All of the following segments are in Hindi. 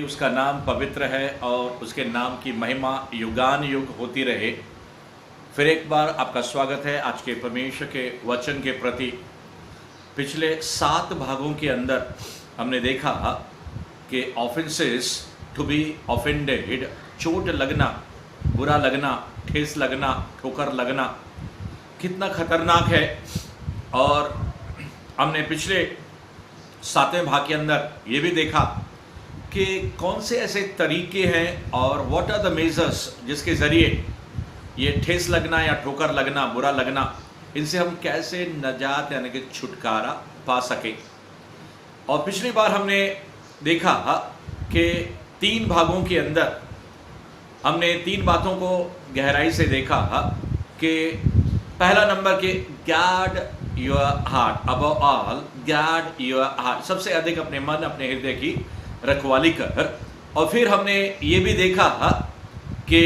उसका नाम पवित्र है और उसके नाम की महिमा युगान युग होती रहे। फिर एक बार आपका स्वागत है आज के परमेश्वर के वचन के प्रति। पिछले 7 भागों के अंदर हमने देखा कि ऑफेंसेस टू बी ऑफेंडेड, चोट लगना, बुरा लगना, ठेस लगना, ठोकर लगना कितना खतरनाक है। और हमने पिछले 7वें भाग के अंदर ये भी देखा कि कौन से ऐसे तरीके हैं और व्हाट आर द मेजर्स जिसके ज़रिए ये ठेस लगना या ठोकर लगना, बुरा लगना, इनसे हम कैसे नजात यानी कि छुटकारा पा सके। और पिछली बार हमने देखा कि 3 भागों के अंदर हमने 3 बातों को गहराई से देखा कि पहला नंबर के guard your heart, above all guard your heart, सबसे अधिक अपने मन अपने हृदय की रखवाली कर। और फिर हमने ये भी देखा कि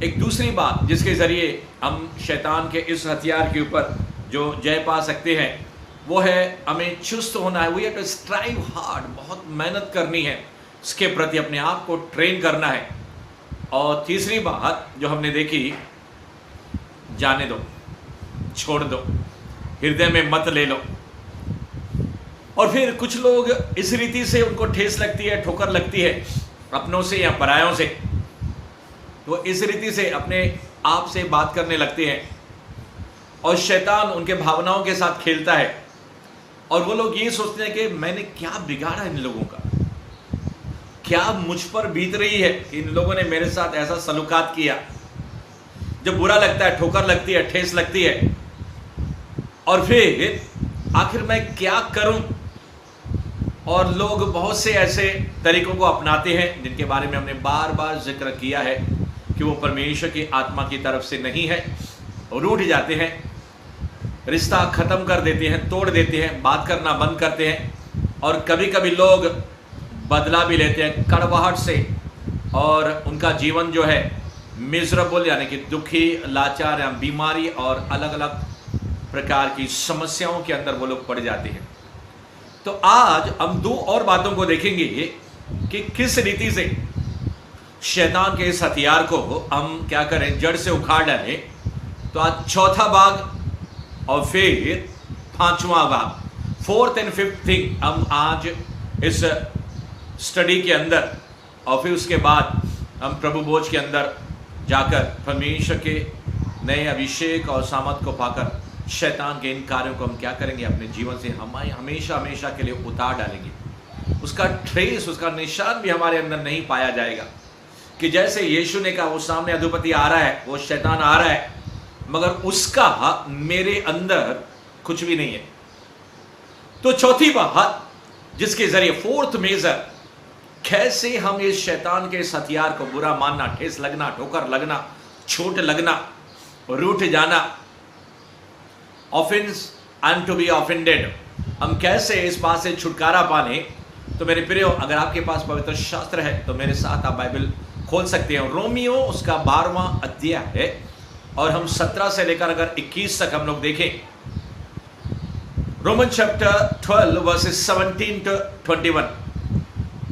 एक दूसरी बात जिसके ज़रिए हम शैतान के इस हथियार के ऊपर जो जय पा सकते हैं वो है हमें चुस्त होना है। We have to strive hard, बहुत मेहनत करनी है, इसके प्रति अपने आप को ट्रेन करना है। और तीसरी बात जो हमने देखी, जाने दो, छोड़ दो, हृदय में मत ले लो। और फिर कुछ लोग इस रीति से उनको ठेस लगती है, ठोकर लगती है अपनों से या परायों से, वो इस रीति से अपने आप से बात करने लगते हैं और शैतान उनके भावनाओं के साथ खेलता है। और वो लोग ये सोचते हैं कि मैंने क्या बिगाड़ा इन लोगों का, क्या मुझ पर बीत रही है कि इन लोगों ने मेरे साथ ऐसा सलूकात किया। जब बुरा लगता है, ठोकर लगती है, ठेस लगती है, और फिर आखिर मैं क्या करूं। और लोग बहुत से ऐसे तरीकों को अपनाते हैं जिनके बारे में हमने बार बार जिक्र किया है कि वो परमेश्वर की आत्मा की तरफ से नहीं है, रूठ जाते हैं, रिश्ता ख़त्म कर देते हैं, तोड़ देते हैं, बात करना बंद करते हैं। और कभी कभी लोग बदला भी लेते हैं कड़वाहट से, और उनका जीवन जो है मिजरेबल यानी कि दुखी, लाचार या बीमारी और अलग अलग प्रकार की समस्याओं के अंदर वो लोग पड़ जाते हैं। तो आज हम 2 और बातों को देखेंगे कि किस रीति से शैतान के इस हथियार को हम क्या करें, जड़ से उखाड़ डालें। तो आज चौथा भाग और फिर 5वां भाग, 4th and 5th थिंग हम आज इस स्टडी के अंदर, और फिर उसके बाद हम प्रभु भोज के अंदर जाकर परमेश्वर के नए अभिषेक और सामर्थ को पाकर शैतान के इन कार्यों को हम क्या करेंगे, अपने जीवन से हमेशा हमेशा के लिए उतार डालेंगे। उसका ट्रेस, उसका निशान भी हमारे अंदर नहीं पाया जाएगा। कि जैसे यीशु ने कहा वो सामने अधिपति आ रहा है, वो शैतान आ रहा है, मगर उसका मेरे अंदर कुछ भी नहीं है। तो चौथी बात जिसके जरिए, 4th मेजर, कैसे हम इस शैतान के इस हथियार को, बुरा मानना, ठेस लगना, ठोकर लगना, चोट लगना, रूठ जाना, offence and to be offended, हम कैसे इस बात से छुटकारा पाने। तो मेरे प्रियो, अगर आपके पास पवित्र शास्त्र है तो मेरे साथ आप बाइबल खोल सकते हैं। रोमियो उसका 12वां अध्याय है और हम 17 से लेकर अगर 21 तक हम लोग देखें। रोमन चैप्टर 12 वर्सेस 17 to 21,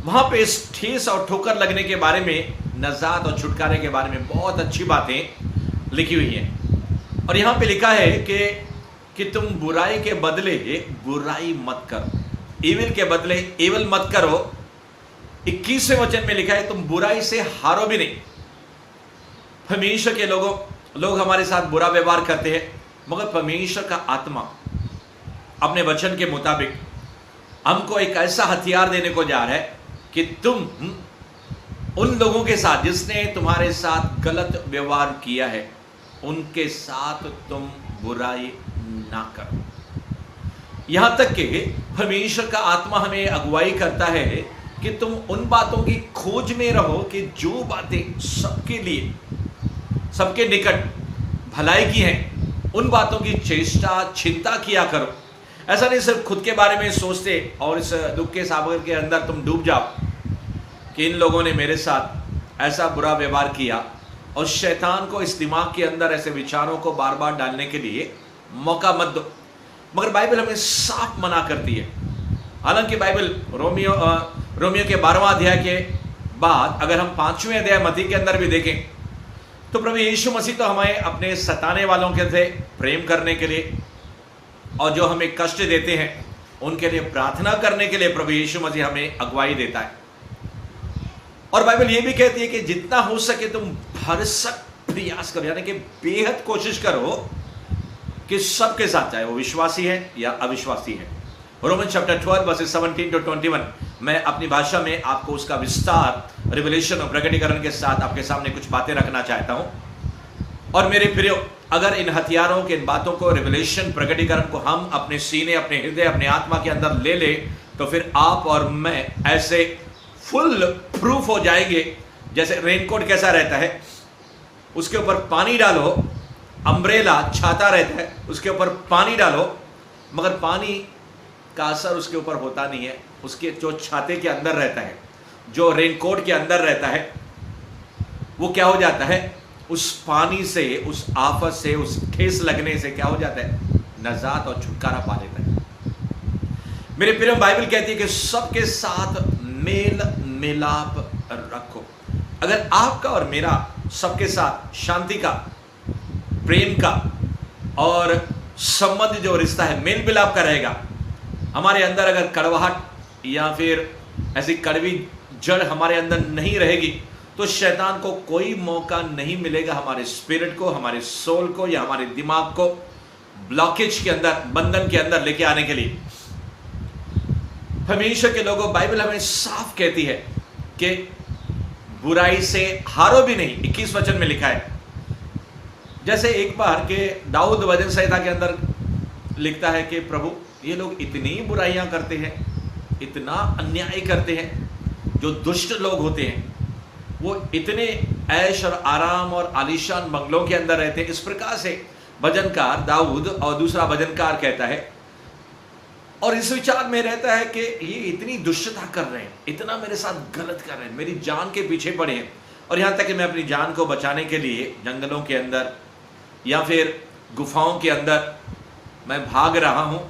वहां पे इस ठेस और ठोकर लगने के बारे में, नजात और छुटकारे के बारे में बहुत अच्छी बातें लिखी हुई हैं। और यहां पे लिखा है कि तुम बुराई के बदले बुराई मत करो, ईविल के बदले ईविल मत करो। 21वें वचन में लिखा है तुम बुराई से हारो भी नहीं। परमेश्वर के लोग हमारे साथ बुरा व्यवहार करते हैं, मगर परमेश्वर का आत्मा अपने वचन के मुताबिक हमको एक ऐसा हथियार देने को जा रहा है कि तुम उन लोगों के साथ जिसने तुम्हारे साथ गलत व्यवहार किया है, उनके साथ तुम बुराई ना करो। यहां तक कि परमेश्वर का आत्मा हमें अगुवाई करता है कि तुम उन बातों की खोज में रहो कि जो बातें सबके लिए, सबके निकट भलाई की हैं, उन बातों की चेष्टा, चिंता किया करो। ऐसा नहीं सिर्फ खुद के बारे में सोचते और इस दुख के सागर के अंदर तुम डूब जाओ कि इन लोगों ने मेरे साथ ऐसा बुरा व्यवहार किया, और शैतान को इस दिमाग के अंदर ऐसे विचारों को बार बार डालने के लिए मौका मत दो। मगर बाइबल हमें साफ मना करती है। हालांकि बाइबल रोमियो के 12वां अध्याय के बाद अगर हम 5वें अध्याय मत्ती के अंदर भी देखें तो प्रभु यीशु मसीह तो हमें अपने सताने वालों के से प्रेम करने के लिए और जो हमें कष्ट देते हैं उनके लिए प्रार्थना करने के लिए प्रभु यीशु मसीह हमें अगुवाई देता है। और बाइबल ये भी कहती है कि जितना हो सके तुम भरसक प्रयास करो, यानी कि बेहद कोशिश करो कि सबके साथ, चाहे वो विश्वासी है या अविश्वासी है। रोमन चैप्टर 12 वर्सेस 17 to 21 मैं अपनी भाषा में आपको उसका विस्तार रिवलेशन और प्रकटीकरण के साथ आपके सामने कुछ बातें रखना चाहता हूं। और मेरे प्रियो, अगर इन हथियारों के इन बातों को, रिवलेशन प्रकटीकरण को हम अपने सीने, अपने हृदय, अपने आत्मा के अंदर ले ले तो फिर आप और मैं ऐसे फुल प्रूफ हो जाएंगे। जैसे रेनकोट कैसा रहता है, उसके ऊपर पानी डालो, अम्ब्रेला छाता रहता है, उसके ऊपर पानी डालो मगर पानी का असर उसके ऊपर होता नहीं है। उसके जो छाते के अंदर रहता है, जो रेनकोट के अंदर रहता है, वो क्या हो जाता है, उस पानी से, उस आफत से, उस ठेस लगने से क्या हो जाता है, नजात और छुटकारा पा लेता है। मेरे प्रिय, बाइबल कहती है कि सबके साथ मेल मिलाप रखो। अगर आपका और मेरा सबके साथ शांति का, प्रेम का और संबंध जो रिश्ता है मेल मिलाप का रहेगा, हमारे अंदर अगर कड़वाहट या फिर ऐसी कड़वी जड़ हमारे अंदर नहीं रहेगी तो शैतान को कोई मौका नहीं मिलेगा हमारे स्पिरिट को, हमारे सोल को या हमारे दिमाग को ब्लॉकेज के अंदर, बंधन के अंदर लेके आने के लिए। परमेश्वर के लोगों, बाइबल हमें साफ कहती है कि बुराई से हारो भी नहीं। 21 वचन में लिखा है। जैसे एक बार के दाऊद भजन संहिता के अंदर लिखता है कि प्रभु ये लोग इतनी बुराइयां करते हैं, इतना अन्याय करते हैं, जो दुष्ट लोग होते हैं वो इतने ऐश और आराम और आलीशान बंगलों के अंदर रहते हैं। इस प्रकार से भजनकार दाऊद और दूसरा भजनकार कहता है और इस विचार में रहता है कि ये इतनी दुष्टता कर रहे हैं, इतना मेरे साथ गलत कर रहे हैं, मेरी जान के पीछे पड़े हैं और यहाँ तक कि मैं अपनी जान को बचाने के लिए जंगलों के अंदर या फिर गुफाओं के अंदर मैं भाग रहा हूँ।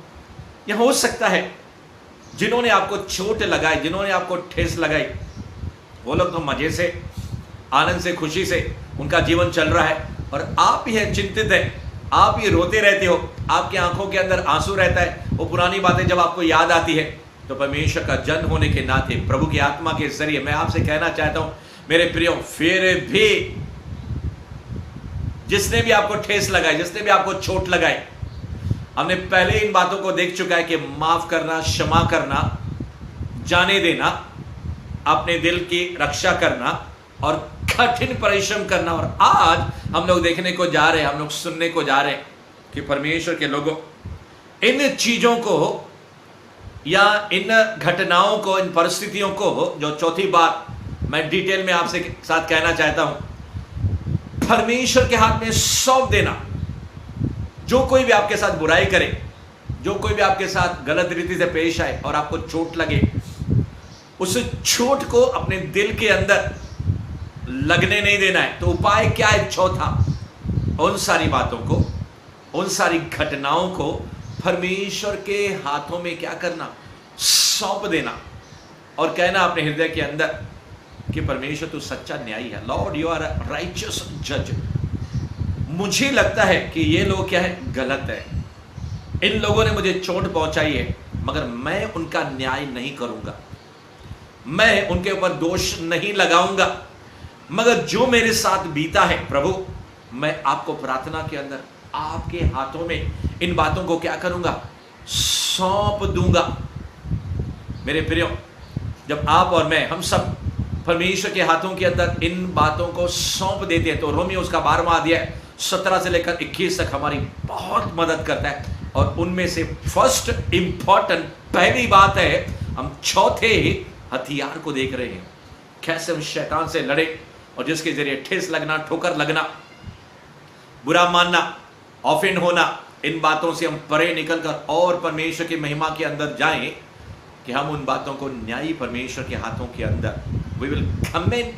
यह हो सकता है जिन्होंने आपको चोट लगाई, जिन्होंने आपको ठेस लगाई, वो लोग तो मजे से, आनंद से, खुशी से उनका जीवन चल रहा है और आप ही हैं, चिंतित हैं, आप ही रोते रहते हो, आपकी आंखों के अंदर आंसू रहता है। वो पुरानी बातें जब आपको याद आती है तो परमेश्वर का जन होने के नाते, प्रभु की आत्मा के जरिए मैं आपसे कहना चाहता हूं मेरे प्रियो, फिर भी जिसने भी आपको ठेस लगाई, जिसने भी आपको चोट लगाई, हमने पहले इन बातों को देख चुका है कि माफ करना, क्षमा करना, जाने देना, अपने दिल की रक्षा करना और कठिन परिश्रम करना। और आज हम लोग देखने को जा रहे हैं, हम लोग सुनने को जा रहे हैं कि परमेश्वर के लोगों, इन चीजों को या इन घटनाओं को, इन परिस्थितियों को, जो चौथी बात मैं डिटेल में आपसे साथ कहना चाहता हूं, परमेश्वर के हाथ में सौंप देना। जो कोई भी आपके साथ बुराई करे, जो कोई भी आपके साथ गलत रीति से पेश आए और आपको चोट लगे, उस चोट को अपने दिल के अंदर लगने नहीं देना है। तो उपाय क्या है? चौथा, उन सारी बातों को, उन सारी घटनाओं को परमेश्वर के हाथों में क्या करना? सौंप देना और कहना अपने हृदय के अंदर कि परमेश्वर तू सच्चा न्यायी है। Lord you are a righteous जज। मुझे लगता है कि ये लोग क्या है? गलत है। इन लोगों ने मुझे चोट पहुंचाई है मगर मैं उनका न्याय नहीं करूंगा, मैं उनके ऊपर दोष नहीं लगाऊंगा, मगर जो मेरे साथ बीता है प्रभु, मैं आपको प्रार्थना के अंदर आपके हाथों में इन बातों को क्या करूंगा? सौंप दूंगा। मेरे प्रियो, जब आप और मैं, हम सब परमेश्वर के हाथों के अंदर इन बातों को सौंप देते हैं तो रोमियो उसका 12वां अध्याय 17 से लेकर 21 तक हमारी बहुत मदद करता है। और उनमें से फर्स्ट इंपॉर्टेंट पहली बात है, हम चौथे हथियार को देख रहे हैं, कैसे हम शैतान से लड़े और जिसके जरिए ठेस लगना, ठोकर लगना, बुरा मानना, ऑफेंड होना, इन बातों से हम परे निकलकर और परमेश्वर की महिमा के अंदर जाएं कि हम उन बातों को न्यायी परमेश्वर के हाथों के अंदर, we will commit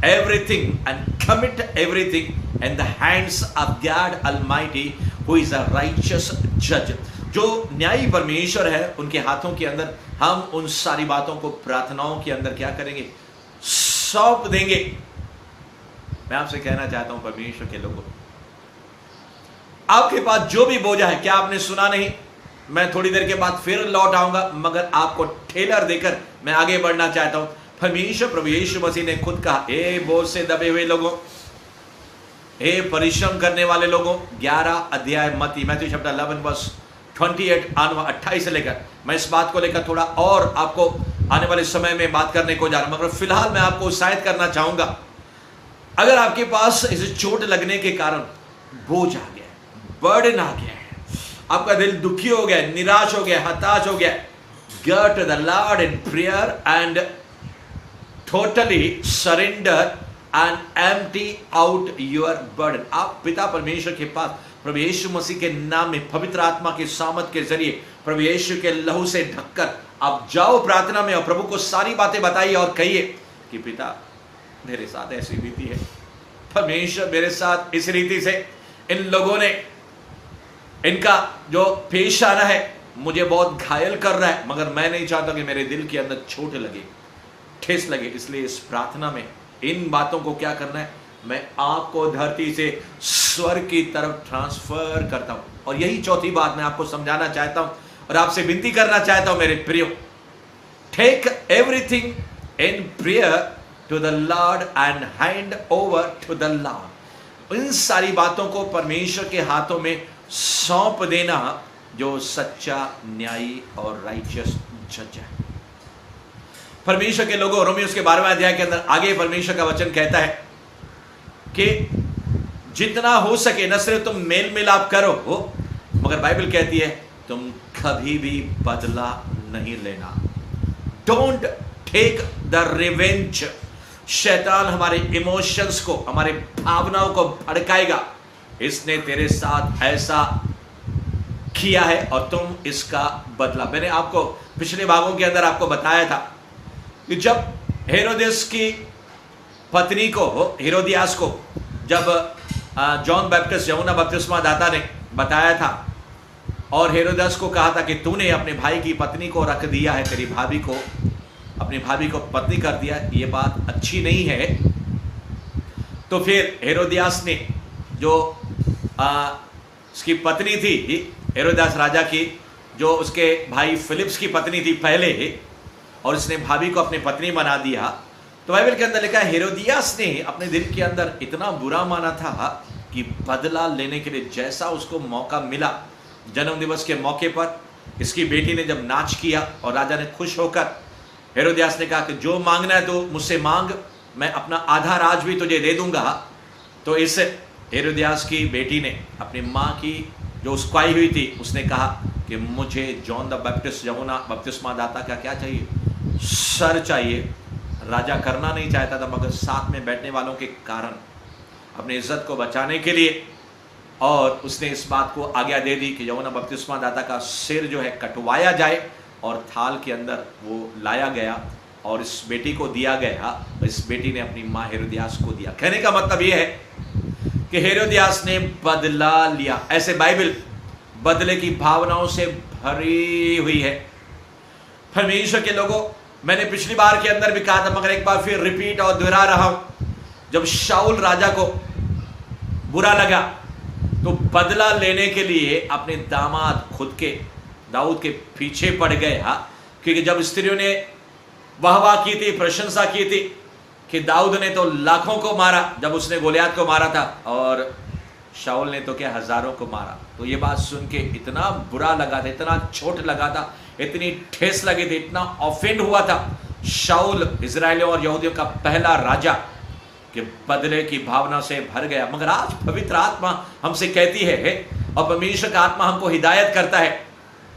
everything and commit everything in the hands of God Almighty who is a righteous judge। जो न्यायी परमेश्वर है उनके हाथों के अंदर हम उन सारी बातों को प्रार्थनाओं के अंदर क्या करेंगे, सौंप देंगे। मैं आपसे कहना चाहता हूं परमेश्वर के लोगों, आपके पास जो भी बोझा है, क्या आपने सुना नहीं, मैं थोड़ी देर के बाद फिर लौट आऊंगा, मगर आपको ठेलर देकर मैं आगे बढ़ना चाहता हूं। परमेश्वर प्रभु यीशु मसीह ने खुद कहा, ए बोझ से दबे हुए लोगों, ए परिश्रम करने वाले लोगों, 11 अध्याय मत्ती, मैथ्यू चैप्टर 11 वर्स 28 28 से लेकर, मैं इस बात को लेकर थोड़ा और आपको आने वाले समय में बात करने को जा रहा हूं, मगर फिलहाल मैं आपको उत्साहित करना चाहूंगा। अगर आपके पास इस चोट लगने के कारण बोझ आ गया, बर्डन आ गया है, आपका दिल दुखी हो गया, निराश हो गया, हताश हो गया, go to the Lord in prayer and totally surrender and empty out your burden। आप पिता परमेश्वर के पास प्रभु यीशु मसीह के नाम में पवित्र आत्मा के सामर्थ के जरिए प्रभु यीशु के लहू से ढककर आप जाओ प्रार्थना में और प्रभु को सारी बातें बताइए और कहिए कि पिता मेरे साथ ऐसी बीती है, परमेश्वर मेरे साथ इस रीति से इन लोगों ने, इनका जो पेश आना है मुझे बहुत घायल कर रहा है, मगर मैं नहीं चाहता कि मेरे दिल के अंदर चोट लगे, ठेस लगे। इसलिए इस प्रार्थना में इन बातों को क्या करना है, मैं आपको धरती से स्वर्ग की तरफ ट्रांसफर करता हूं। और यही चौथी बात मैं आपको समझाना चाहता हूं और आपसे विनती करना चाहता हूं मेरे प्रियो, take everything in prayer to the Lord and hand over to the Lord. इन सारी बातों को परमेश्वर के हाथों में सौंप देना जो सच्चा न्यायी और राइचियस जज है। परमेश्वर के लोगों, रोमियोस के 12वें अध्याय के अंदर आगे परमेश्वर का वचन कहता है कि जितना हो सके न सिर्फ तुम मेल मिलाप करो हो, मगर बाइबल कहती है तुम कभी भी बदला नहीं लेना। Don't take the revenge. शैतान हमारे इमोशंस को, हमारे भावनाओं को भड़काएगा, इसने तेरे साथ ऐसा किया है और तुम इसका बदला। मैंने आपको पिछले भागों के अंदर आपको बताया था कि जब हेरोदेस की पत्नी को, हेरोदियास को, जब जॉन बैप्टिस्ट, यूहन्ना बपतिस्मा दाता ने बताया था और हेरोदेस को कहा था कि तूने अपने भाई की पत्नी को रख दिया है, तेरी भाभी को, अपनी भाभी को पत्नी कर दिया, ये बात अच्छी नहीं है। तो फिर हेरोदियास ने, जो उसकी पत्नी थी, हेरोदास राजा की, जो उसके भाई फिलिप्स की पत्नी थी पहले, और इसने भाभी को अपनी पत्नी बना दिया। तो बाइबल के अंदर लिखा है हेरोदियास ने अपने दिल के अंदर इतना बुरा माना था कि बदला लेने के लिए जैसा उसको मौका मिला, जन्म दिवस के मौके पर इसकी बेटी ने जब नाच किया और राजा ने खुश होकर, हेरोदियास ने कहा कि जो मांगना है तो मुझसे मांग, मैं अपना आधा राज भी तुझे दे दूंगा। तो इस हेरोदियास की बेटी ने अपनी माँ की जो उसकाई हुई थी, उसने कहा कि मुझे जॉन द बैप्टिस्ट, यूहन्ना बपतिस्मा दाता का क्या चाहिए, सर चाहिए। राजा करना नहीं चाहता था, मगर साथ में बैठने वालों के कारण अपनी इज्जत को बचाने के लिए, और उसने इस बात को आज्ञा दे दी कि यूहन्ना बपतिस्मा दाता का सिर जो है कटवाया जाए, और थाल के अंदर वो लाया गया और इस बेटी को दिया गया। इस बेटी ने अपनी माँ हेरोदियास को दिया। कहने का मतलब ये है कि हेरोदियास ने बदला लिया। ऐसे बाइबल बदले की भावनाओं से भरी हुई है। परमेश्वर के लोगों, मैंने पिछली बार के अंदर भी कहा था, मगर एक बार फिर रिपीट और दोहरा रहा हूं। जब शाऊल राजा को बुरा लगा तो बदला लेने के लिए अपने दामाद खुद के दाऊद के पीछे पड़ गया, क्योंकि जब स्त्रियों ने वाहवाह की थी, प्रशंसा की थी कि दाऊद ने तो लाखों को मारा जब उसने गोलियात को मारा था, और शाऊल ने तो क्या हजारों को मारा। तो ये बात सुन के इतना बुरा लगा था, इतना चोट लगा था, इतनी ठेस लगी थी, इतना ऑफेंड हुआ था शाऊल, इजराइलियों और यहूदियों का पहला राजा, कि बदले की भावना से भर गया। मगर आज पवित्र आत्मा हमसे कहती है और परमेश्वर का आत्मा हमको हिदायत करता है,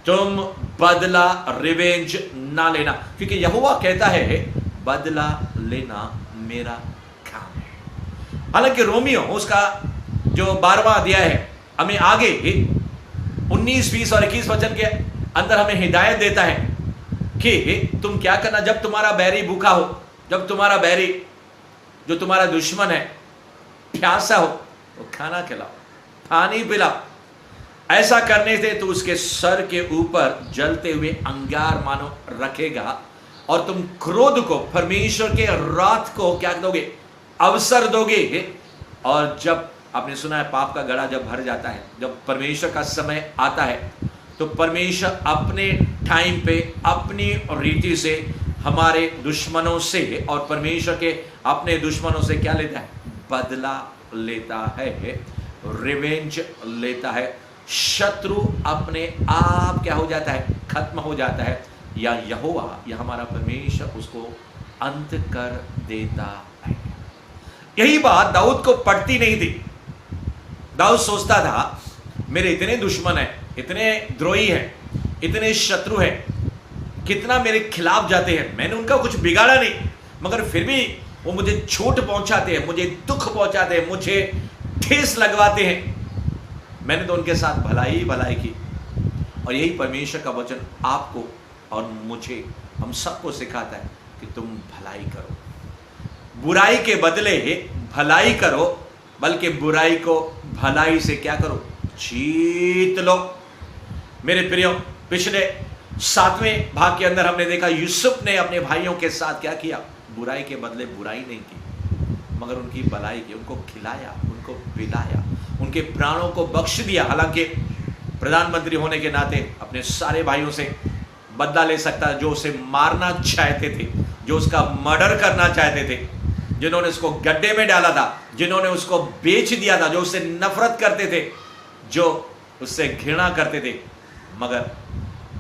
तुम बदला, रिवेंज ना लेना, क्योंकि यहोवा कहता है बदला लेना मेरा काम है। हालांकि रोमियो उसका जो 12वां अध्याय है हमें आगे 19, 20 और 21 वचन के अंदर हमें हिदायत देता है कि तुम क्या करना, जब तुम्हारा बैरी भूखा हो, जब तुम्हारा बैरी जो तुम्हारा दुश्मन है प्यासा हो, तो खाना खिलाओ, पानी पिलाओ। ऐसा करने से तू उसके सर के ऊपर जलते हुए अंगार मानो रखेगा और तुम क्रोध को, परमेश्वर के रात को क्या दोगे, अवसर दोगे। और जब आपने सुना है पाप का घड़ा जब भर जाता है, जब परमेश्वर का समय आता है, तो परमेश्वर अपने टाइम पे अपनी रीति से हमारे दुश्मनों से और परमेश्वर के अपने दुश्मनों से क्या लेता है, बदला लेता है, रिवेंज लेता है। शत्रु अपने आप क्या हो जाता है, खत्म हो जाता है, या यहोवा या हमारा परमेश्वर उसको अंत कर देता है। यही बात दाऊद को पड़ती नहीं थी। दाऊद सोचता था मेरे इतने दुश्मन हैं, इतने द्रोही हैं, इतने शत्रु हैं, कितना मेरे खिलाफ जाते हैं, मैंने उनका कुछ बिगाड़ा नहीं, मगर फिर भी वो मुझे चोट पहुंचाते हैं, मुझे दुख पहुंचाते हैं, मुझे ठेस लगवाते हैं। मैंने तो उनके साथ भलाई भलाई की। और यही परमेश्वर का वचन आपको और मुझे, हम सबको सिखाता है कि तुम भलाई करो, बुराई के बदले भलाई करो, बल्कि बुराई को भलाई से क्या करो, जीत लो। मेरे प्रियो, पिछले 7वें भाग के अंदर हमने देखा यूसुफ ने अपने भाइयों के साथ क्या किया, बुराई के बदले बुराई नहीं की, मगर उनकी भलाई की, उनको खिलाया, उनको पिलाया, उनके प्राणों को बख्श दिया। हालांकि प्रधानमंत्री होने के नाते अपने सारे भाइयों से बदला ले सकता, जो उसे मारना चाहते थे, जो उसका मर्डर करना चाहते थे, जिन्होंने उसको गड्ढे में डाला था, जिन्होंने उसको बेच दिया था, जो उससे नफरत करते थे, जो उससे घृणा करते थे, मगर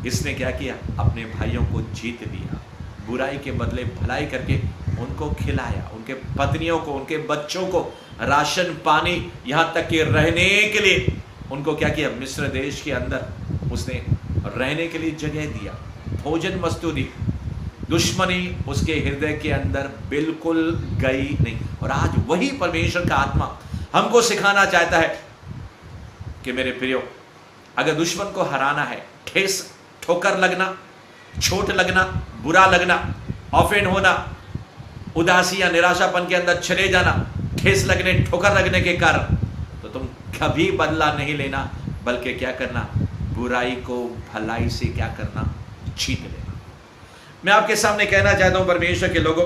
इसने क्या किया, अपने भाइयों को जीत लिया, बुराई के बदले भलाई करके उनको खिलाया, उनके पत्नियों को, उनके बच्चों को राशन पानी, यहां तक कि रहने के लिए उनको क्या किया, मिस्र देश के अंदर उसने रहने के लिए जगह दिया, भोजन वस्तु दी। दुश्मनी उसके हृदय के अंदर बिल्कुल गई नहीं। और आज वही परमेश्वर का आत्मा हमको सिखाना चाहता है कि मेरे प्रियो, अगर दुश्मन को हराना है, ठेस ठोकर लगना, चोट लगना, बुरा लगना, ऑफेंड होना, उदासी या निराशापन के अंदर चले जाना, ठेस लगने, ठोकर लगने के कारण, तो तुम कभी बदला नहीं लेना, बल्कि क्या करना, बुराई को भलाई से क्या करना, जीत लेना। मैं आपके सामने कहना चाहता हूं परमेश्वर के लोगों,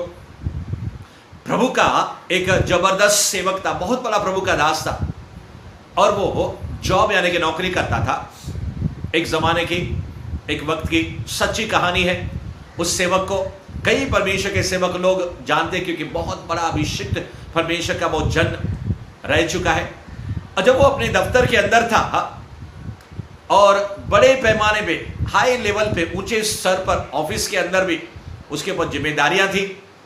प्रभु का एक जबरदस्त सेवक था, बहुत बड़ा प्रभु का दास था, और वो जॉब यानी कि नौकरी करता था। एक जमाने की, एक वक्त की सच्ची कहानी है। उस सेवक को कई परमेश्वर के सेवक लोग जानते, क्योंकि बहुत बड़ा अभिषिक्त परमेश्वर का वो जन रह चुका है। और जब वो अपने दफ्तर के अंदर था और बड़े पैमाने पे, हाई लेवल पे, ऊंचे स्तर पर ऑफिस के अंदर भी उसके ऊपर जिम्मेदारियां थी,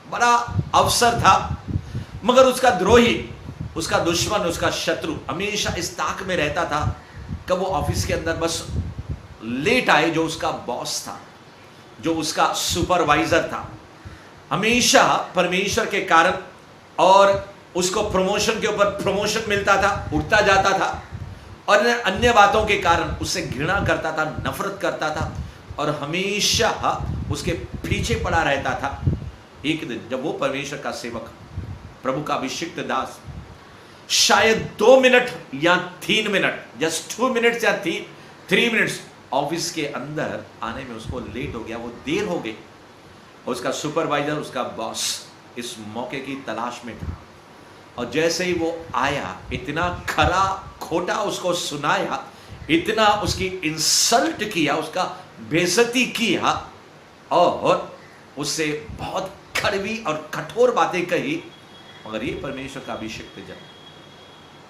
बड़ा अवसर था, मगर उसका द्रोही, उसका दुश्मन, उसका शत्रु हमेशा इस ताक में रहता था कि वो ऑफिस के अंदर बस लेट आए। जो उसका बॉस था, जो उसका सुपरवाइजर था, हमेशा परमेश्वर के कारण और उसको प्रमोशन के ऊपर प्रमोशन मिलता था, उठता जाता था, और अन्य बातों के कारण उससे घृणा करता था, नफरत करता था, और हमेशा उसके पीछे पड़ा रहता था। एक दिन जब वो परमेश्वर का सेवक, प्रभु का अभिषिक्त दास, शायद 2 मिनट या 3 मिनट, जस्ट 2 मिनट्स या 3 मिनट्स ऑफिस के अंदर आने में उसको लेट हो गया, वो देर हो गई, और उसका सुपरवाइजर, उसका बॉस इस मौके की तलाश में था। और जैसे ही वो आया, इतना खरा खोटा उसको सुनाया, इतना उसकी इंसल्ट किया, उसका बेइज्जती किया, और उससे बहुत कड़वी और कठोर बातें कही। मगर ये परमेश्वर का अभिषिक्त जन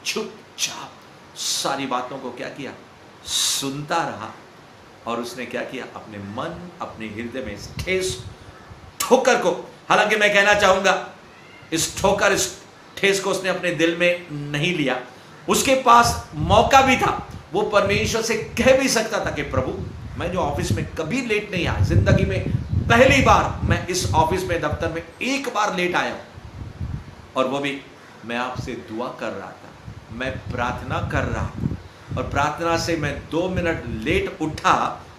चुपचाप सारी बातों को क्या किया, सुनता रहा। और उसने क्या किया, अपने मन, अपने हृदय में इस ठेस ठोकर को, हालांकि मैं कहना चाहूंगा इस ठोकर, इस ठेस को उसने अपने दिल में नहीं लिया। उसके पास मौका भी था, वो परमेश्वर से कह भी सकता था कि प्रभु, मैं जो ऑफिस में कभी लेट नहीं आया, जिंदगी में पहली बार मैं इस ऑफिस में, दफ्तर में एक बार लेट आया, और वो भी मैं आपसे दुआ कर रहा था, मैं प्रार्थना कर रहा था, और प्रार्थना से मैं 2 मिनट लेट उठा,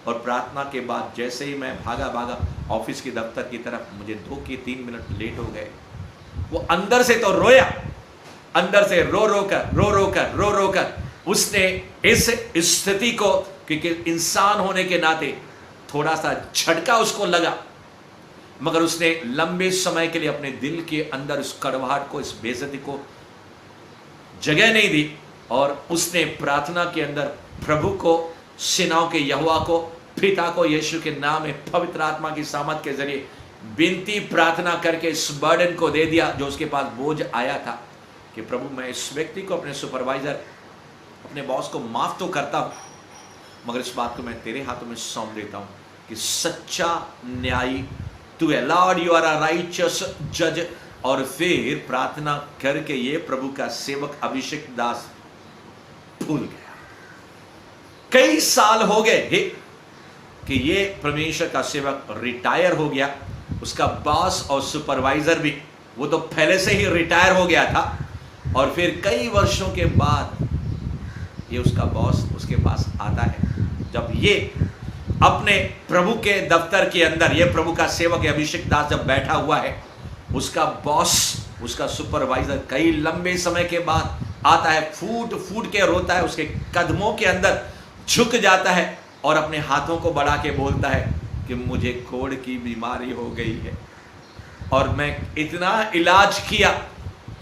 और प्रार्थना के बाद जैसे ही मैं भागा भागा ऑफिस की दफ्तर की तरफ, मुझे 2 की 3 मिनट लेट हो गए। वो अंदर से तो रोया, अंदर से रो रो कर उसने इस स्थिति को, क्योंकि इंसान होने के नाते थोड़ा सा झटका उसको लगा, मगर उसने लंबे समय के लिए अपने दिल के अंदर इस कड़वाहट को, इस बेइज्जती को जगह नहीं दी, और उसने प्रार्थना के अंदर प्रभु को, सेनाओं के यहोवा को, पिता को यीशु के नाम में पवित्र आत्मा की सामर्थ के जरिए विनती प्रार्थना करके इस बर्डन को दे दिया जो उसके पास बोझ आया था, कि प्रभु मैं इस व्यक्ति को, अपने सुपरवाइजर, अपने बॉस को माफ तो करता हूं, मगर इस बात को मैं तेरे हाथों में सौंप देता हूं कि सच्चा न्यायी तू है, Lord you are a righteous जज। और फिर प्रार्थना करके ये प्रभु का सेवक अभिषेक दास भूल गया। कई साल हो गए कि ये परमेश्वर का सेवक रिटायर हो गया, उसका बॉस और सुपरवाइजर भी, वो तो पहले से ही रिटायर हो गया था, और फिर कई वर्षों के बाद ये उसका बॉस उसके पास आता है। जब ये अपने प्रभु के दफ्तर के अंदर, ये प्रभु का सेवक अभिषेक दास जब बैठा हुआ है, उसका बॉस, उसका सुपरवाइजर कई लंबे समय के बाद आता है, फूट फूट के रोता है, उसके कदमों के अंदर झुक जाता है और अपने हाथों को बढ़ा के बोलता है कि मुझे कोढ़ की बीमारी हो गई है और मैं इतना इलाज किया,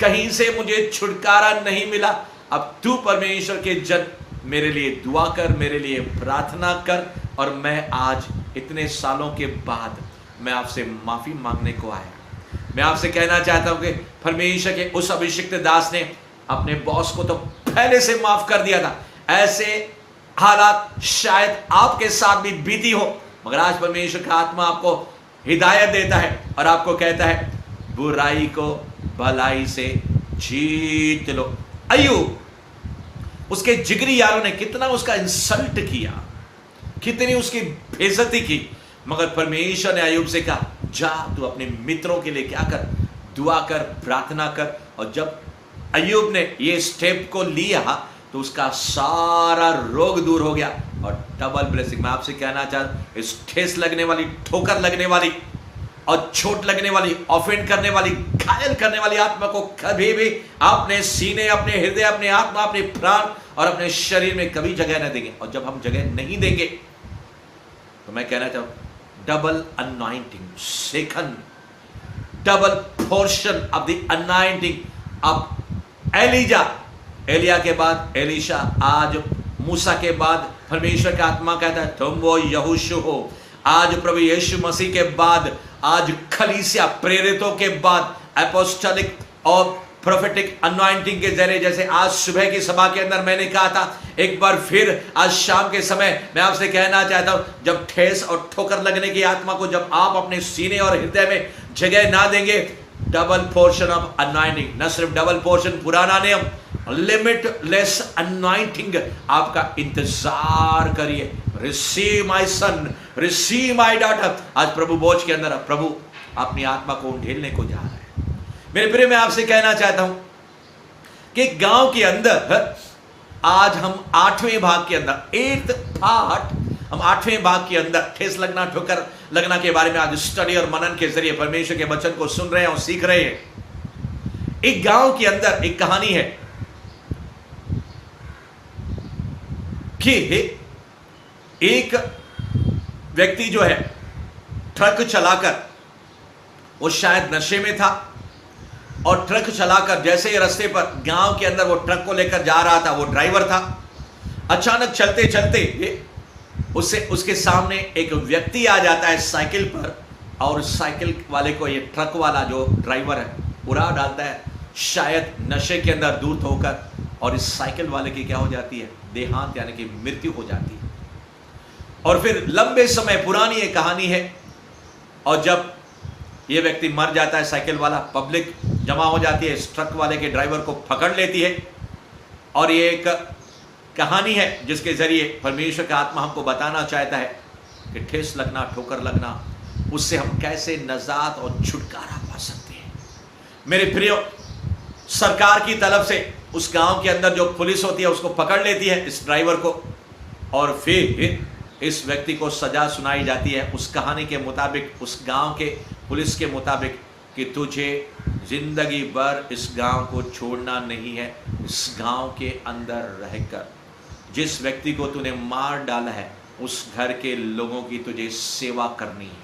कहीं से मुझे छुटकारा नहीं मिला। अब तू परमेश्वर के जन मेरे लिए दुआ कर, मेरे लिए प्रार्थना कर, और मैं आज इतने सालों के बाद मैं आपसे माफी मांगने को आया। मैं आपसे कहना चाहता हूं कि परमेश्वर के उस अभिषिक्त दास ने अपने बॉस को तो पहले से माफ कर दिया था। ऐसे हालात शायद आपके साथ भी बीती हो, मगर आज परमेश्वर का आत्मा आपको हिदायत देता है और आपको कहता है बुराई को भलाई से जीत लो। अय्यूब, उसके जिगरी यारों ने कितना उसका इंसल्ट किया, कितनी उसकी बेइज्जती की, मगर परमेश्वर ने अय्यूब से कहा जा तू अपने मित्रों के लिए क्या कर, दुआ कर, प्रार्थना कर। और जब अय्यूब ने ये स्टेप को लिया तो उसका सारा रोग दूर हो गया और डबल ब्लेसिंग। मैं आपसे कहना चाहता हूं, इस ठेस लगने वाली, ठोकर लगने वाली और चोट लगने वाली, ऑफेंड करने वाली, घायल करने वाली आत्मा को कभी भी अपने सीने, अपने हृदय, अपने आत्मा, अपने प्राण और अपने शरीर में कभी जगह न देंगे। और जब हम जगह नहीं देंगे तो मैं कहना चाहूं double anointing, second double portion of the anointing. अब एलिया के बाद एलीशा, आज मूसा के बाद परमेश्वर का आत्मा कहता है तुम वो यहोशू हो। आज प्रभु यीशु मसीह के बाद, आज कलीसिया प्रेरितों के बाद एपोस्टलिक और प्रोफेटिक अनॉइंटिंग के जरिए, जैसे आज सुबह की सभा के अंदर मैंने कहा था, एक बार फिर आज शाम के समय मैं आपसे कहना चाहता हूं, जब ठेस और ठोकर लगने की आत्मा को जब आप अपने सीने और हृदय में जगह ना देंगे, डबल पोर्शन ऑफ अनॉइंटिंग, न सिर्फ डबल पोर्शन, पुराना नियम, लिमिटलेस अनॉइंटिंग आपका इंतजार करिए। Receive my son, receive my daughter. आज प्रभु बोझ के अंदर प्रभु अपनी आत्मा को ढेलने को जा रहा है। मेरे प्रिय, मैं आपसे कहना चाहता हूं कि गांव के अंदर आज हम 8वें भाग के अंदर, 8th पार्ट, हम 8वें भाग के अंदर ठेस लगना, ठोकर लगना के बारे में आज स्टडी और मनन के जरिए परमेश्वर के वचन को सुन रहे हैं और सीख रहे हैं। एक गांव के अंदर एक कहानी है कि एक व्यक्ति जो है ट्रक चलाकर, वो शायद नशे में था और ट्रक चलाकर जैसे ही रास्ते पर गांव के अंदर वो ट्रक को लेकर जा रहा था, वो ड्राइवर था, अचानक चलते चलते उसके सामने एक व्यक्ति आ जाता है साइकिल पर, और साइकिल वाले को ये ट्रक वाला जो ड्राइवर है उड़ा डालता है, शायद नशे के अंदर धूर्त होकर, और इस साइकिल वाले की क्या हो जाती है, देहांत यानी कि मृत्यु हो जाती है। और फिर लंबे समय पुरानी ये कहानी है, और जब ये व्यक्ति मर जाता है, साइकिल वाला, पब्लिक जमा हो जाती है, इस ट्रक वाले के ड्राइवर को पकड़ लेती है। और ये एक कहानी है जिसके जरिए परमेश्वर का आत्मा हमको बताना चाहता है कि ठेस लगना, ठोकर लगना, उससे हम कैसे नजात और छुटकारा पा सकते हैं। मेरे प्रियो, सरकार की तरफ से उस गांव के अंदर जो पुलिस होती है उसको पकड़ लेती है, इस ड्राइवर को, और फिर इस व्यक्ति को सजा सुनाई जाती है। उस कहानी के मुताबिक, उस गांव के पुलिस के मुताबिक कि तुझे जिंदगी भर इस गांव को छोड़ना नहीं है। इस गांव के अंदर रहकर जिस व्यक्ति को तूने मार डाला है उस घर के लोगों की तुझे सेवा करनी है।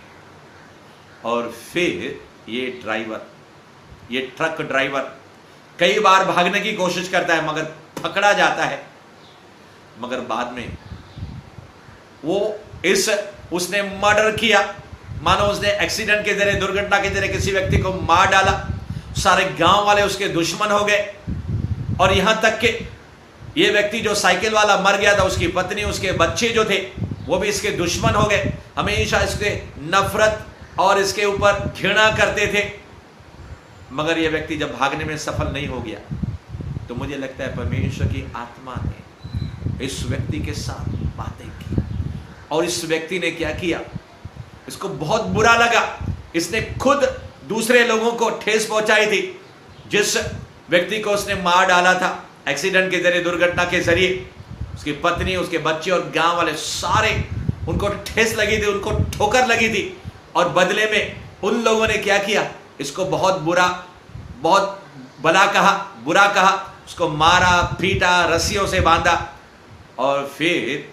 और फिर ये ड्राइवर, ये ट्रक ड्राइवर कई बार भागने की कोशिश करता है मगर पकड़ा जाता है। मगर बाद में उसने मर्डर किया, मानो उसने एक्सीडेंट के जरिए, दुर्घटना के जरिए किसी व्यक्ति को मार डाला। सारे गांव वाले उसके दुश्मन हो गए और यहां तक कि ये व्यक्ति जो साइकिल वाला मर गया था, उसकी पत्नी, उसके बच्चे जो थे वो भी इसके दुश्मन हो गए। हमेशा इसके नफरत और इसके ऊपर घृणा करते थे। मगर ये व्यक्ति जब भागने में सफल नहीं हो गया तो मुझे लगता है परमेश्वर की आत्मा ने इस व्यक्ति के साथ बातें की और इस व्यक्ति ने क्या किया, इसको बहुत बुरा लगा। इसने खुद दूसरे लोगों को ठेस पहुंचाई थी। जिस व्यक्ति को उसने मार डाला था एक्सीडेंट के जरिए, दुर्घटना के जरिए, उसकी पत्नी, उसके बच्चे और गांव वाले सारे, उनको ठेस लगी थी, उनको ठोकर लगी थी। और बदले में उन लोगों ने क्या किया, इसको बहुत बुरा कहा, उसको मारा, पीटा, रस्सियों से बांधा। और फिर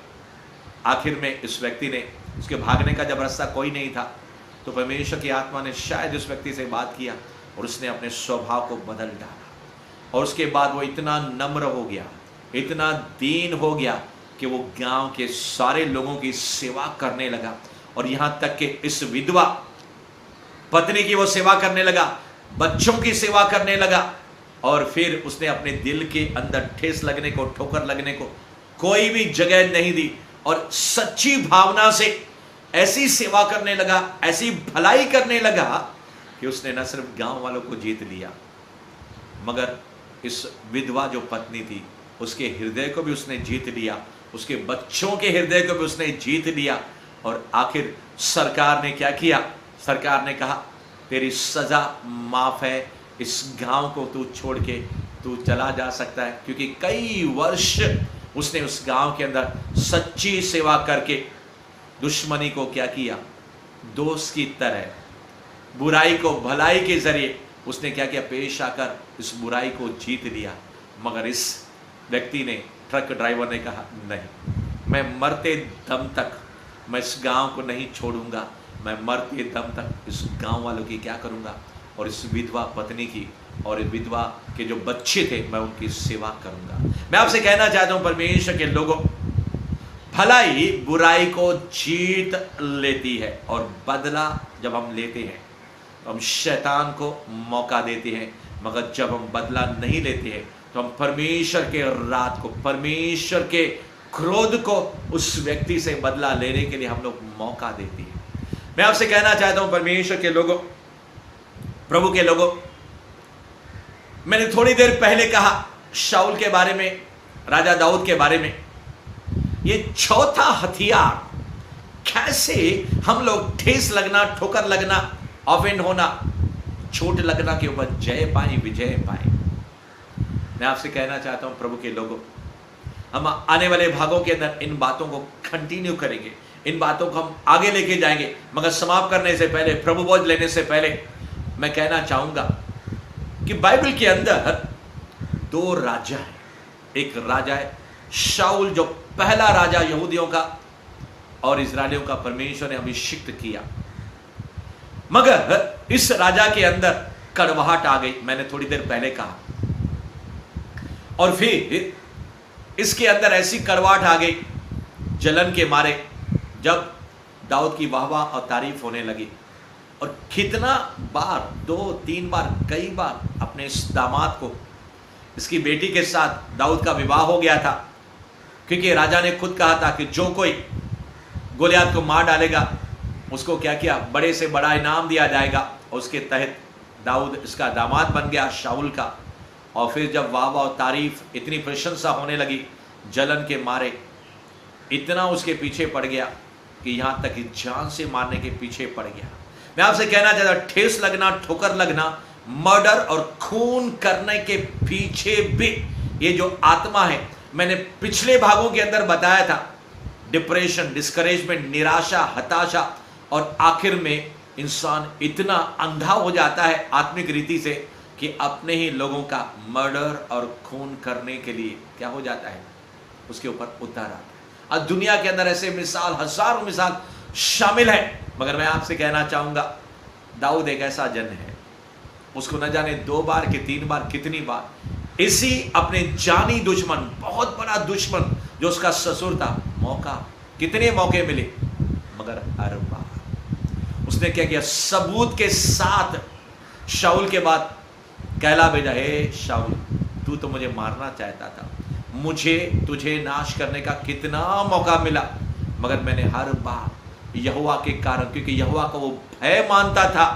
आखिर में इस व्यक्ति ने, उसके भागने का जब रास्ता कोई नहीं था तो परमेश्वर की आत्मा ने शायद उस व्यक्ति से बात किया और उसने अपने स्वभाव को बदल डाला। और उसके बाद वो इतना नम्र हो गया, इतना दीन हो गया कि वो गांव के सारे लोगों की सेवा करने लगा। और यहां तक कि इस विधवा पत्नी की वो सेवा करने लगा, बच्चों की सेवा करने लगा। और फिर उसने अपने दिल के अंदर ठेस लगने को, ठोकर लगने को कोई भी जगह नहीं दी और सच्ची भावना से ऐसी सेवा करने लगा, ऐसी भलाई करने लगा कि उसने न सिर्फ गांव वालों को जीत लिया मगर इस विधवा जो पत्नी थी उसके हृदय को भी उसने जीत लिया, उसके बच्चों के हृदय को भी उसने जीत लिया। और आखिर सरकार ने क्या किया, सरकार ने कहा तेरी सजा माफ है, इस गांव को तू छोड़ के तू चला जा सकता है। क्योंकि कई वर्ष उसने उस गांव के अंदर सच्ची सेवा करके दुश्मनी को क्या किया, दोस्त की तरह, बुराई को भलाई के जरिए उसने क्या किया, पेश आकर इस बुराई को जीत लिया। मगर इस व्यक्ति ने, ट्रक ड्राइवर ने कहा नहीं, मैं मरते दम तक मैं इस गांव को नहीं छोड़ूंगा, मैं मरते दम तक इस गांव वालों की क्या करूंगा, और इस विधवा पत्नी की और इस विधवा के जो बच्चे थे मैं उनकी सेवा करूंगा। मैं आपसे कहना चाहता हूं परमेश्वर के लोगों, भलाई बुराई को जीत लेती है और बदला जब हम लेते हैं तो हम शैतान को मौका देते हैं। मगर जब हम बदला नहीं लेते हैं तो हम परमेश्वर के रात को, परमेश्वर के क्रोध को उस व्यक्ति से बदला लेने के लिए हम लोग मौका देते हैं। मैं आपसे कहना चाहता हूं परमेश्वर के लोगों, प्रभु के लोगों, मैंने थोड़ी देर पहले कहा शाऊल के बारे में, राजा दाऊद के बारे में। ये चौथा हथियार, कैसे हम लोग ठेस लगना, ठोकर लगना, ऑफेंड होना, चोट लगना के ऊपर जय पाए, विजय पाए। मैं आपसे कहना चाहता हूं प्रभु के लोगों, हम आने वाले भागों के अंदर इन बातों को कंटिन्यू करेंगे, इन बातों को हम आगे लेके जाएंगे। मगर समाप्त करने से पहले, प्रभु बोझ लेने से पहले मैं कहना चाहूंगा कि बाइबल के अंदर दो राजा हैं। एक राजा है शाऊल, जो पहला राजा यहूदियों का और इजरायलियों का परमेश्वर ने अभिषिक्त किया। मगर इस राजा के अंदर कड़वाहट आ गई, मैंने थोड़ी देर पहले कहा। और फिर इसके अंदर ऐसी कड़वाहट आ गई जलन के मारे, जब दाऊद की वाहवाह और तारीफ होने लगी। और कितना बार, 2-3 बार, कई बार अपने इस दामाद को, इसकी बेटी के साथ दाऊद का विवाह हो गया था। क्योंकि राजा ने खुद कहा था कि जो कोई गोलियत को मार डालेगा उसको क्या किया, बड़े से बड़ा इनाम दिया जाएगा। और उसके तहत दाऊद इसका दामाद बन गया शाऊल का। और फिर जब वाह वाह तारीफ, इतनी प्रशंसा होने लगी, जलन के मारे इतना उसके पीछे पड़ गया कि यहाँ तक कि जान से मारने के पीछे पड़ गया। मैं आपसे कहना चाहता हूं, ठेस लगना, ठोकर लगना, मर्डर और खून करने के पीछे भी ये जो आत्मा है, मैंने पिछले भागों के अंदर बताया था, डिप्रेशन, डिस्करेजमेंट, निराशा, हताशा और आखिर में इंसान इतना अंधा हो जाता है आत्मिक रीति से कि अपने ही लोगों का मर्डर और खून करने के लिए क्या हो जाता है, उसके ऊपर उतर आता है। और दुनिया के अंदर ऐसे मिसाल, हजारों मिसाल शामिल है। मगर मैं आपसे कहना चाहूंगा, दाऊद एक ऐसा जन है, उसको न जाने 2 बार कि 3 बार, कितनी बार इसी अपने जानी दुश्मन, बहुत बड़ा दुश्मन जो उसका ससुर था, कितने मौके मिले, मगर हर बार उसने क्या किया, सबूत के साथ शाऊल के बाद कहला भेजा, हे शाऊल, तू तो मुझे मारना चाहता था, मुझे तुझे नाश करने का कितना मौका मिला, मगर मैंने हर बार यहोवा के कारण, क्योंकि यहोवा को वो भय मानता था,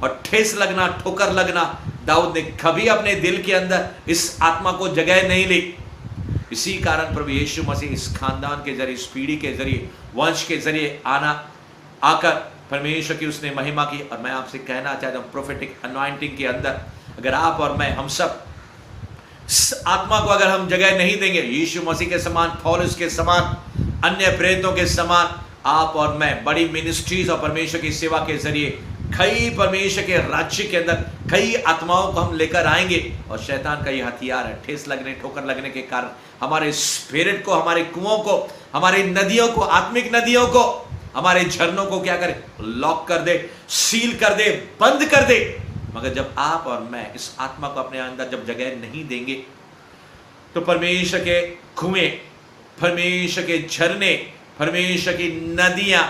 और ठेस लगना, ठोकर लगना, दाऊद ने कभी अपने दिल के अंदर इस आत्मा को जगह नहीं ली। इसी कारण प्रभु यीशु मसीह इस खानदान के जरिए, इस पीढ़ी के जरिए, वंश के जरिए आकर परमेश्वर की उसने महिमा की। और मैं आपसे कहना चाहता हूँ, प्रोफेटिक अनॉइंटिंग के अंदर अगर आप और मैं, हम सब आत्मा को अगर हम जगह नहीं देंगे, यीशु मसीह के समान, पौलुस के समान, अन्य प्रेरितों के समान, आप और मैं बड़ी मिनिस्ट्रीज और परमेश्वर की सेवा के जरिए कई परमेश्वर के राज्य के अंदर कई आत्माओं को हम लेकर आएंगे। और शैतान का ये हथियार है, ठेस लगने, ठोकर लगने के कारण हमारे स्पिरिट को, हमारे कुओं को, हमारी नदियों को, आत्मिक नदियों को, हमारे झरनों को क्या करे, लॉक कर दे, सील कर दे, बंद कर दे। मगर जब आप और मैं इस आत्मा को अपने अंदर जब जगह नहीं देंगे, तो परमेश्वर के कुएं, परमेश्वर के झरने, परमेश्वर की नदियां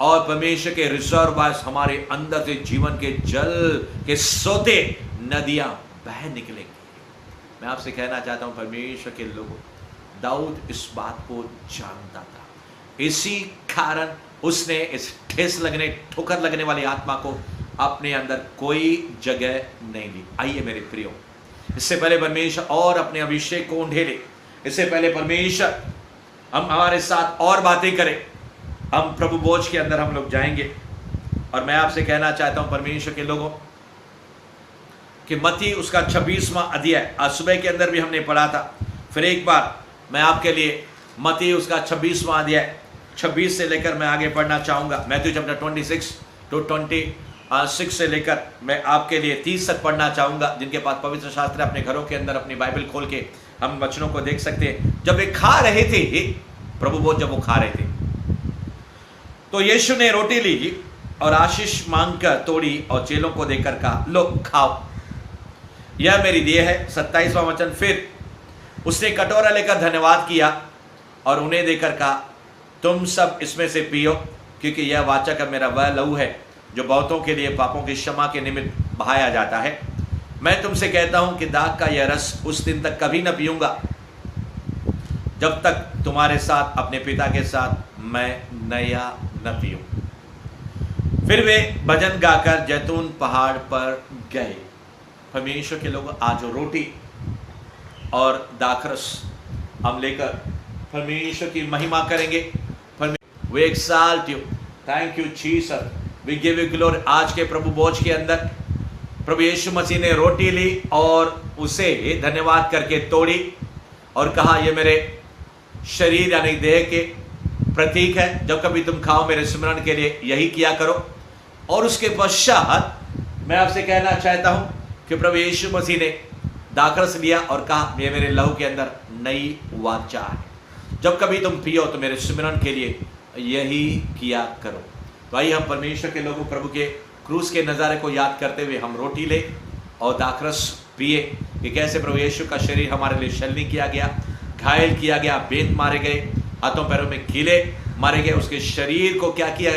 और परमेश्वर के रिजर्वायर्स हमारे अंदर से जीवन के जल के सोते नदियां बह निकलेंगी। मैं आपसे कहना चाहता हूं, परमेश्वर के लोगों, दाऊद इस बात को जानता था, इसी कारण उसने इस ठेस लगने, ठोकर लगने वाली आत्मा को अपने अंदर कोई जगह नहीं ली। आइए मेरे प्रियो, इससे पहले परमेश्वर और अपने अभिषेक को ढेले, इससे पहले परमेश्वर हम हमारे साथ और बातें करें, हम प्रभु भोज के अंदर हम लोग जाएंगे। और मैं आपसे कहना चाहता हूं परमेश्वर के लोगों कि मत्ती उसका 26वां अध्याय, आज सुबह के अंदर भी हमने पढ़ा था, फिर एक बार मैं आपके लिए मत्ती उसका 26वां अध्याय 26 से लेकर मैं आगे पढ़ना चाहूंगा। मैथ्यू चैप्टर 26 to 26 से लेकर मैं आपके लिए 30 तक पढ़ना चाहूंगा। जिनके पास पवित्र शास्त्र अपने घरों के अंदर अपनी बाइबल खोल के हम वचनों को देख सकते हैं। जब वे खा रहे थे, प्रभु भोज जब वो खा रहे थे, तो यीशु ने रोटी ली और आशीष मांगकर तोड़ी और चेलों को देकर कहा, लो खाओ, यह मेरी देह है। 27वां वचन, फिर उसने कटोरा लेकर धन्यवाद किया और उन्हें देकर कहा, तुम सब इसमें से पियो, क्योंकि यह वाचा का मेरा वह लहू है जो बहुतों के लिए पापों की क्षमा के निमित्त बहाया जाता है। मैं तुमसे कहता हूं कि दाख का यह रस उस दिन तक कभी न पीऊंगा जब तक तुम्हारे साथ अपने पिता के साथ मैं नया न पीऊं। फिर वे भजन गाकर जैतून पहाड़ पर गए। परमेश्वर के लोग, आज रोटी और दाखरस हम लेकर परमेश्वर की महिमा करेंगे। We exalt you, thank you Jesus, we give you glory। आज के प्रभु भोज के अंदर प्रभु यीशु मसीह ने रोटी ली और उसे धन्यवाद करके तोड़ी और कहा, ये मेरे शरीर यानी देह के प्रतीक है, जब कभी तुम खाओ मेरे स्मरण के लिए यही किया करो। और उसके पश्चात मैं आपसे कहना चाहता हूं कि प्रभु यीशु मसीह ने दाखरस लिया और कहा, ये मेरे लहू के अंदर नई वाचा है, जब कभी तुम पियो तो मेरे स्मरण के लिए यही किया करो। तो आइए हम परमेश्वर के लोगों, प्रभु के क्रूस के नज़ारे को याद करते हुए हम रोटी ले और दाखरस पिए कि कैसे प्रभु यीशु का शरीर हमारे लिए छलनी किया गया, घायल किया गया, बेंत मारे गए, हाथों पैरों में कीले मारे गए, उसके शरीर को क्या किया,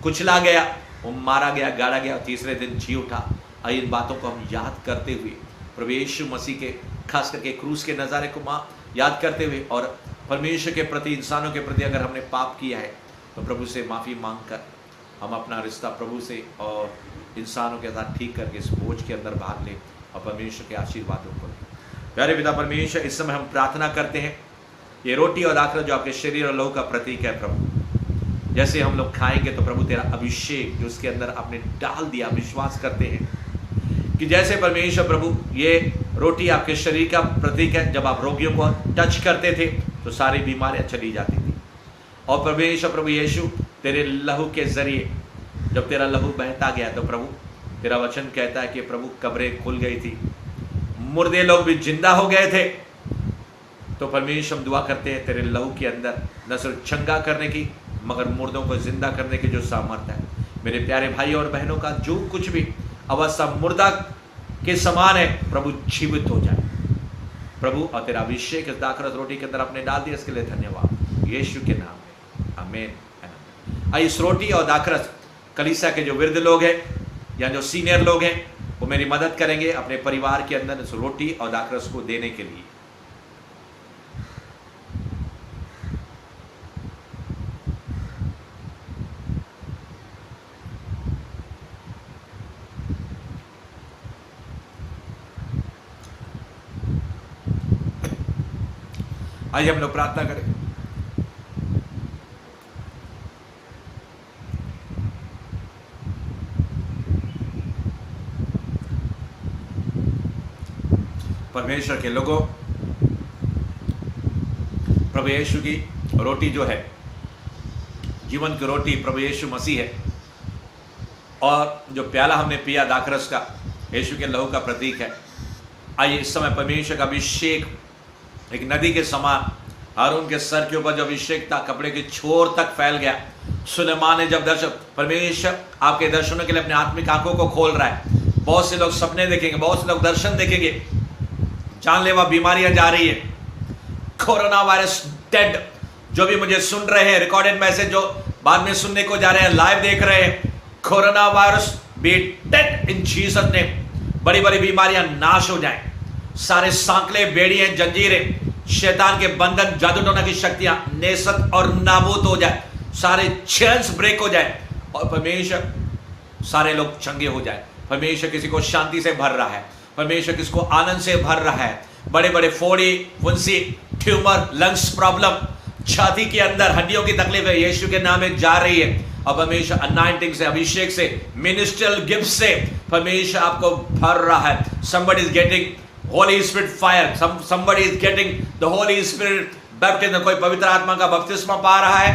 कुचला गया, वो मारा गया, गाड़ा गया, तीसरे दिन जी उठा। आइए इन बातों को हम याद करते हुए प्रभु यीशु मसीह के खास करके क्रूस के नज़ारे को याद करते हुए और परमेश्वर के प्रति, इंसानों के प्रति अगर हमने पाप किया है तो प्रभु से माफ़ी मांगकर हम अपना रिश्ता प्रभु से और इंसानों के साथ ठीक करके इस बोझ के अंदर भाग लें और परमेश्वर के आशीर्वादों को लें। प्यारे पिता परमेश्वर, इस समय हम प्रार्थना करते हैं, ये रोटी और दाखरस जो आपके शरीर और लहू का प्रतीक है प्रभु, जैसे हम लोग खाएंगे तो प्रभु तेरा अभिषेक जो उसके अंदर आपने डाल दिया, विश्वास करते हैं कि जैसे परमेश्वर प्रभु ये रोटी आपके शरीर का प्रतीक है, जब आप रोगियों को टच करते थे तो सारी बीमारियां चली जाती थी। और परमेश्वर प्रभु यीशु तेरे लहू के जरिए जब तेरा लहू बहता गया तो प्रभु तेरा वचन कहता है कि प्रभु कब्रें खुल गई थी, मुर्दे लोग भी जिंदा हो गए थे। तो परमेश्वर हम दुआ करते हैं तेरे लहू के अंदर न सिर्फ चंगा करने की मगर मुर्दों को जिंदा करने की जो सामर्थ्य है। मेरे प्यारे भाई और बहनों का जो कुछ भी अवस्था मुर्दा के समान है प्रभु जीवित हो जाए प्रभु, और तेरा अभिषेक इस दाखरस रोटी के अंदर आपने डाल दिया, इसके लिए धन्यवाद यीशु के नाम में, आमीन। आई इस रोटी और दाखरस कलीसिया के जो वृद्ध लोग हैं या जो सीनियर लोग हैं वो मेरी मदद करेंगे अपने परिवार के अंदर इस रोटी और दाखरस को देने के लिए। आइए हम लोग प्रार्थना करें। परमेश्वर के लोगों, प्रभु यीशु की रोटी जो है जीवन की रोटी प्रभु यीशु मसीह है, और जो प्याला हमने पिया दाखरस का यीशु के लहू का प्रतीक है। आइए इस समय परमेश्वर का अभिषेक एक नदी के समान हारून के सर के ऊपर जो अभिषेक था कपड़े के छोर तक फैल गया। सुलेमान ने जब दर्शन, परमेश्वर आपके दर्शनों के लिए अपने आत्मिक आंखों को खोल रहा है। बहुत से लोग सपने देखेंगे, बहुत से लोग दर्शन देखेंगे, जानलेवा बीमारियां जा रही है, कोरोना वायरस डेड। जो भी मुझे सुन रहे हैं रिकॉर्डेड मैसेज, जो बाद में सुनने को जा रहे हैं, लाइव देख रहे हैं, कोरोना वायरस बी डेड इन जीसस नेम। बड़ी बड़ी बीमारियां नाश हो जाएं, सारे सांकले, बेड़ियां, जंजीरें, शैतान के बंधन, जादू टोना की शक्तियां नेस्त और नाबूद हो जाए, सारे चेन्स ब्रेक हो जाए और परमेश्वर सारे लोग चंगे हो जाए। परमेश्वर किसी को शांति से भर रहा है, परमेश्वर किसको आनंद से भर रहा है। बड़े बड़े फोड़ी, फुंसी, ट्यूमर, लंग्स प्रॉब्लम, छाती के अंदर हड्डियों की तकलीफें यीशु के नाम में जा रही है। और परमेश्वर अनाइंटिंग से, अभिषेक से, मिनिस्ट्रियल गिफ्ट से परमेश्वर आपको भर रहा है। somebody is getting Holy Spirit fire, somebody is getting the Holy Spirit baptism। कोई पवित्र आत्मा का बपतिस्मा पा रहा है,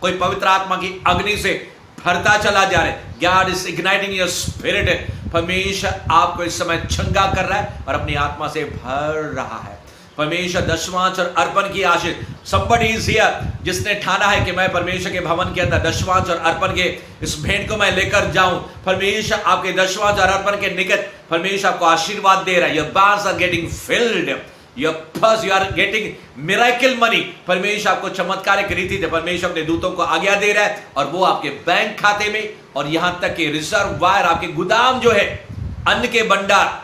कोई पवित्र आत्मा की अग्नि से भरता चला जा रहा है। God is igniting your spirit। परमेश्वर आपको इस समय चंगा कर रहा है और अपनी आत्मा से भर रहा है। परमेश्वर दशमांश और अर्पण की आशीष, somebody is here जिसने ठाना है कि मैं परमेश्वर के भवन के अंदर दशमांश और अर्पण के इस भेंट को मैं लेकर जाऊं। परमेश्वर आपके दशमांश और अर्पण के निकट परमेश्वर आपको आशीर्वाद दे रहा है। Your barns are getting filled, your purse, you are getting miracle money। परमेश्वर आपको चमत्कारिक रीति से परमेश्वर अपने दूतों को आज्ञा दे रहा है और वो आपके बैंक खाते में और यहां तक कि रिजर्वायर, आपके गोदाम जो है, अन्न के भंडार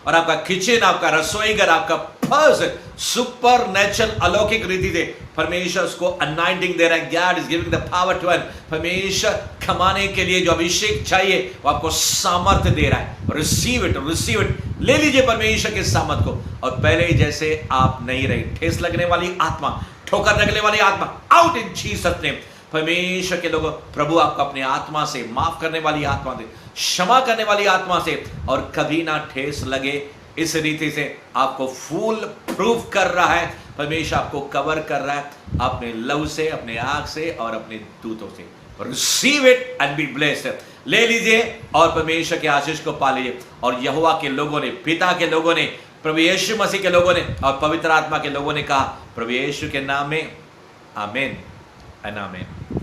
और आपका किचन, आपका रसोई घर, आपका पर्स सुपर नेचुरल अलौकिक रीति से परमेश्वर उसको अनाइंटिंग दे रहा है। God is giving the power to earn. परमेश्वर कमाने के लिए जो अभिषेक चाहिए वो आपको सामर्थ्य दे रहा है। Receive it, receive it. ले लीजिए परमेश्वर के सामर्थ को। और पहले ही जैसे आप नहीं रहे, ठेस लगने वाली आत्मा, ठोकर लगने वाली आत्मा, आउट इन जीसस नेम। परमेश्वर के लोगों, प्रभु आपको अपने आत्मा से, माफ करने वाली आत्मा से, क्षमा करने वाली आत्मा से और कभी ना ठेस लगे इस रीति से आपको फुल प्रूफ कर रहा है। परमेश्वर आपको कवर कर रहा है अपने लव से, अपने आग से और अपने दूतों से। Receive it and be blessed. ले लीजिए और परमेश्वर के आशीष को पा लीजिए। और यहोवा के लोगों ने, पिता के लोगों ने, प्रभु यीशु मसीह के लोगों ने और पवित्र आत्मा के लोगों ने कहा प्रभु यीशु के नाम में आमीन एंड आमीन।